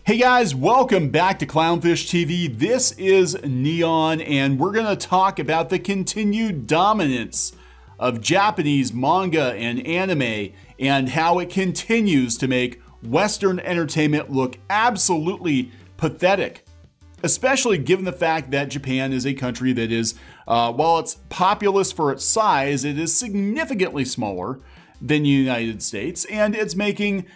Hey guys, welcome back to Clownfish TV. This is Neon, and we're going to talk about the continued dominance of Japanese manga and anime and how it continues to make Western entertainment look absolutely pathetic, especially given the fact that Japan is a country that is, while it's populous for its size, it is significantly smaller than the United States, and it's making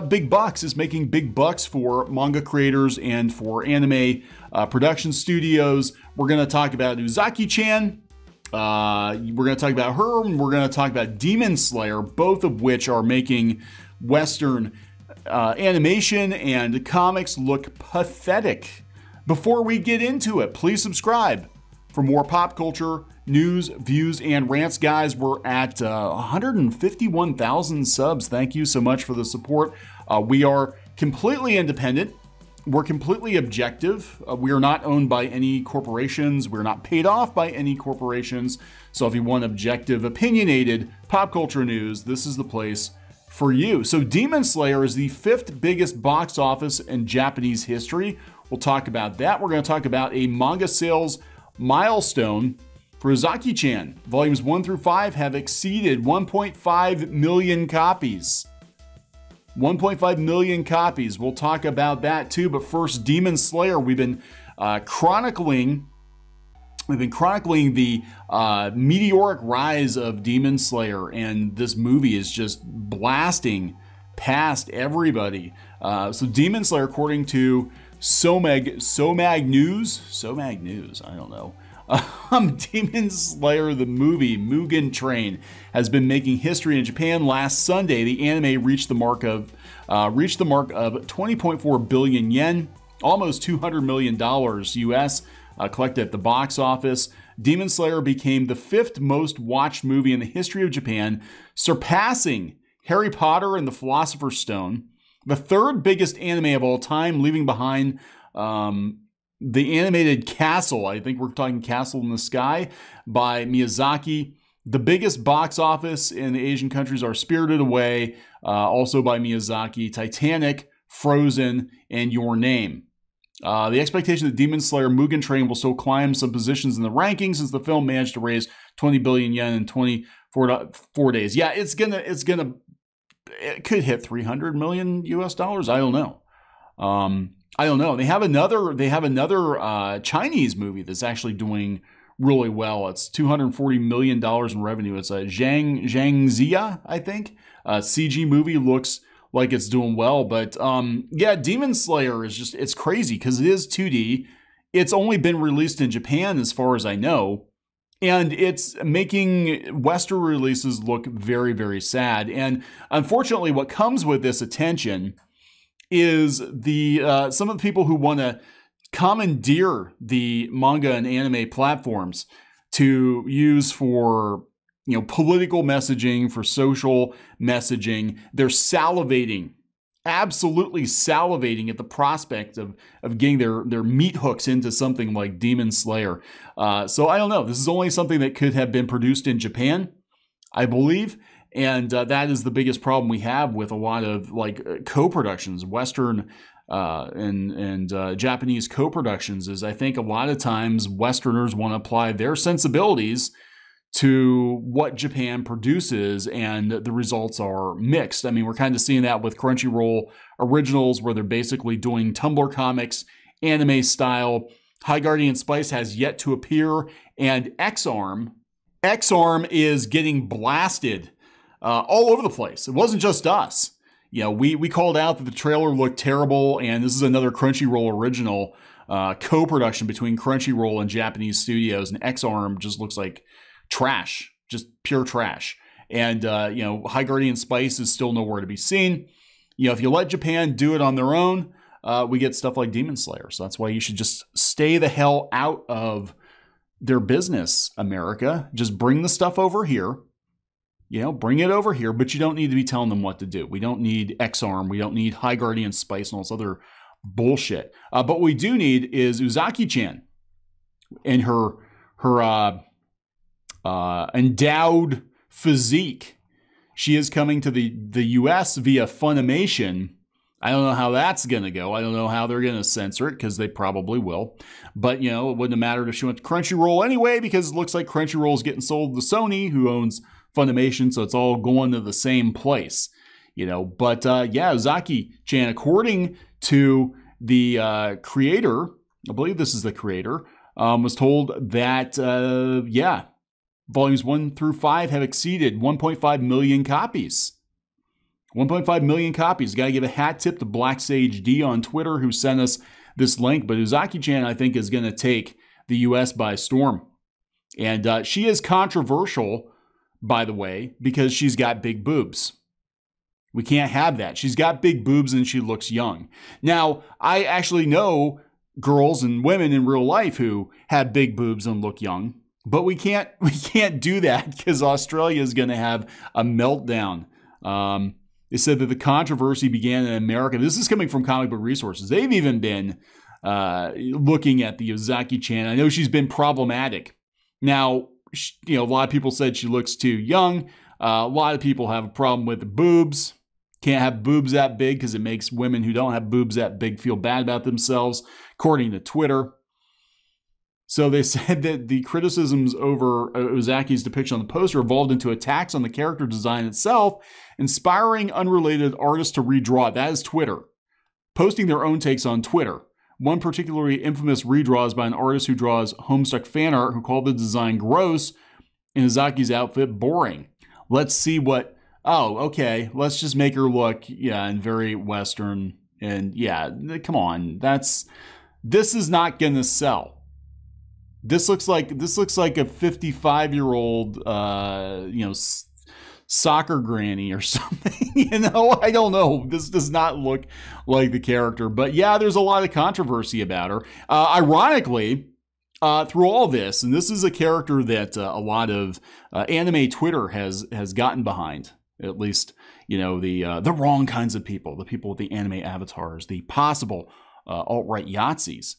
big bucks. It's making big bucks for manga creators and for anime production studios. We're going to talk about Uzaki-chan. We're going to talk about her, and we're going to talk about Demon Slayer, both of which are making Western animation and comics look pathetic. Before we get into it, please subscribe for more pop culture, news, views, and rants. Guys, we're at 151,000 subs. Thank you so much for the support. We are completely independent. We're completely objective. We are not owned by any corporations. We're not paid off by any corporations. So if you want objective, opinionated pop culture news, this is the place for you. So Demon Slayer is the 5th biggest box office in Japanese history. We'll talk about that. We're going to talk about a manga sales milestone for Uzaki-chan. Volumes 1 through 5 have exceeded 1.5 million copies. 1.5 million copies. We'll talk about that too. But first, Demon Slayer. We've been chronicling the meteoric rise of Demon Slayer, and this movie is just blasting past everybody. So Demon Slayer, according to SOMAG News, I don't know. Demon Slayer, the movie Mugen Train, has been making history in Japan. Last Sunday, the anime reached the mark of 20.4 billion yen, almost $200 million US, collected at the box office. Demon Slayer became the 5th most watched movie in the history of Japan, surpassing Harry Potter and the Philosopher's Stone, the 3rd biggest anime of all time, leaving behind the animated Castle. I think we're talking Castle in the Sky by Miyazaki. The biggest box office in the Asian countries are Spirited Away, also by Miyazaki, Titanic, Frozen, and Your Name. The expectation that Demon Slayer Mugen Train will still climb some positions in the rankings since the film managed to raise 20 billion yen in 24 days. Yeah, it could hit 300 million US dollars. I don't know. I don't know. They have another Chinese movie that's actually doing really well. It's $240 million in revenue. It's a Zhang Zia, I think. CG movie, looks like it's doing well. But yeah, Demon Slayer is just, it's crazy because it is 2D. It's only been released in Japan as far as I know. And it's making Western releases look very, very sad. And unfortunately, what comes with this attention is some of the people who want to commandeer the manga and anime platforms to use for, political messaging, for social messaging. They're salivating, absolutely salivating at the prospect of getting their meat hooks into something like Demon Slayer. So I don't know. This is only something that could have been produced in Japan, I believe. And that is the biggest problem we have with a lot of co-productions, Western and Japanese co-productions, is I think a lot of times Westerners want to apply their sensibilities to what Japan produces, and the results are mixed. I mean, we're kind of seeing that with Crunchyroll Originals, where they're basically doing Tumblr comics, anime style. High Guardian Spice has yet to appear, and X-Arm is getting blasted all over the place. It wasn't just us. We called out that the trailer looked terrible, and this is another Crunchyroll original co-production between Crunchyroll and Japanese studios, and X-Arm just looks like trash, just pure trash. And High Guardian Spice is still nowhere to be seen. If you let Japan do it on their own, we get stuff like Demon Slayer. So that's why you should just stay the hell out of their business, America. Just bring the stuff over here. Bring it over here, but you don't need to be telling them what to do. We don't need X-Arm. We don't need High Guardian Spice and all this other bullshit. But what we do need is Uzaki-chan and her endowed physique. She is coming to the U.S. via Funimation. I don't know how that's going to go. I don't know how they're going to censor it, because they probably will. But, you know, it wouldn't have mattered if she went to Crunchyroll anyway, because it looks like Crunchyroll is getting sold to Sony, who owns Funimation, so it's all going to the same place. You know, but yeah, Ozaki-chan, according to the creator, I believe this is the creator, was told that, yeah, volumes 1 through 5 have exceeded 1.5 million copies. 1.5 million copies. Got to give a hat tip to Black Sage D on Twitter, who sent us this link. But Ozaki-chan, I think, is going to take the U.S. by storm. And she is controversial, by the way, because she's got big boobs. We can't have that. She's got big boobs and she looks young. Now, I actually know girls and women in real life who have big boobs and look young, but we can't do that, because Australia is going to have a meltdown. They said that the controversy began in America. This is coming from Comic Book Resources. They've even been looking at the Ozaki-chan. I know she's been problematic. Now, you know, a lot of people said she looks too young. A lot of people have a problem with the boobs. Can't have boobs that big because it makes women who don't have boobs that big feel bad about themselves, according to Twitter. So they said that the criticisms over Ozaki's depiction on the poster evolved into attacks on the character design itself, inspiring unrelated artists to redraw it. That is Twitter. Posting their own takes on Twitter. One particularly infamous redraw is by an artist who draws Homestuck fan art, who called the design gross and Ozaki's outfit boring. Let's see what... Oh, okay. Let's just make her look, yeah, and very Western. And yeah, come on. This is not going to sell. This looks like a 55-year-old, you know, soccer granny or something. You know, I don't know. This does not look like the character. But yeah, there's a lot of controversy about her. Ironically, through all this, and this is a character that a lot of anime Twitter has gotten behind. At least, you know, the wrong kinds of people, the people with the anime avatars, the possible alt-right Yahtzees.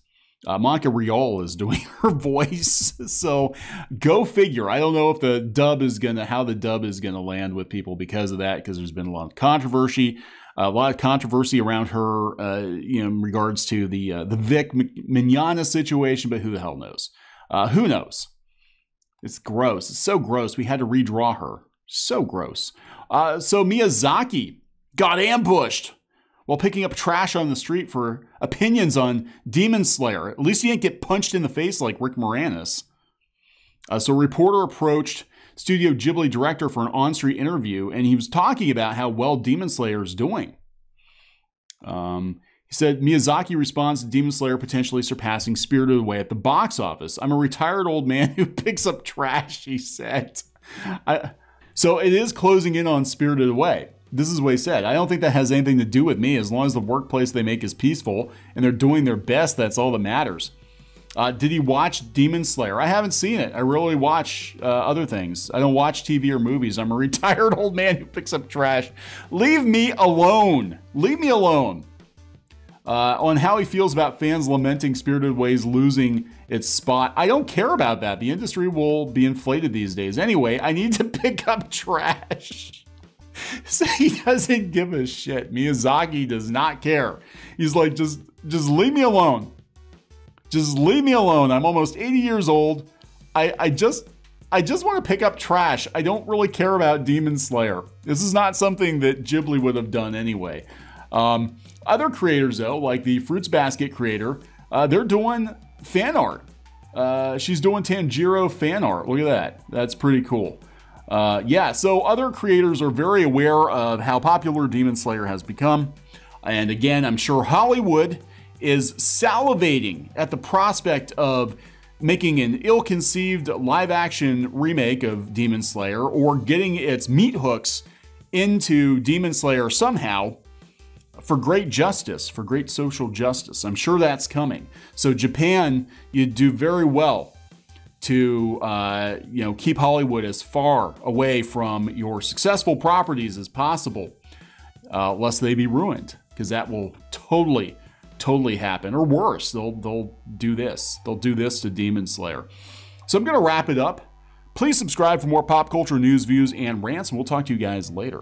Monica Rial is doing her voice, so go figure. I don't know if how the dub is gonna land with people because of that, because there's been a lot of controversy, around her, you know, in regards to the Vic Mignogna situation. But who the hell knows? Who knows? It's gross. It's so gross. We had to redraw her. So gross. So Miyazaki got ambushed while picking up trash on the street for opinions on Demon Slayer. At least he didn't get punched in the face like Rick Moranis. So a reporter approached Studio Ghibli director for an on-street interview, and he was talking about how well Demon Slayer is doing. He said, Miyazaki responds to Demon Slayer potentially surpassing Spirited Away at the box office. I'm a retired old man who picks up trash, he said. So it is closing in on Spirited Away. This is what he said. I don't think that has anything to do with me. As long as the workplace they make is peaceful and they're doing their best, that's all that matters. Did he watch Demon Slayer? I haven't seen it. I really watch other things. I don't watch TV or movies. I'm a retired old man who picks up trash. Leave me alone. Leave me alone. On how he feels about fans lamenting Spirited Away's losing its spot. I don't care about that. The industry will be inflated these days. Anyway, I need to pick up trash. So he doesn't give a shit. Miyazaki does not care. He's like, just leave me alone. Just leave me alone. I'm almost 80 years old. I just want to pick up trash. I don't really care about Demon Slayer. This is not something that Ghibli would have done anyway. Other creators, though, like the Fruits Basket creator, they're doing fan art. She's doing Tanjiro fan art. Look at that. That's pretty cool. Yeah, so other creators are very aware of how popular Demon Slayer has become. And again, I'm sure Hollywood is salivating at the prospect of making an ill-conceived live-action remake of Demon Slayer, or getting its meat hooks into Demon Slayer somehow for great justice, for great social justice. I'm sure that's coming. So Japan, you do very well to keep Hollywood as far away from your successful properties as possible, lest they be ruined, because that will totally happen. Or worse, they'll do this. They'll do this to Demon Slayer. So I'm going to wrap it up. Please subscribe for more pop culture news, views, and rants, and we'll talk to you guys later.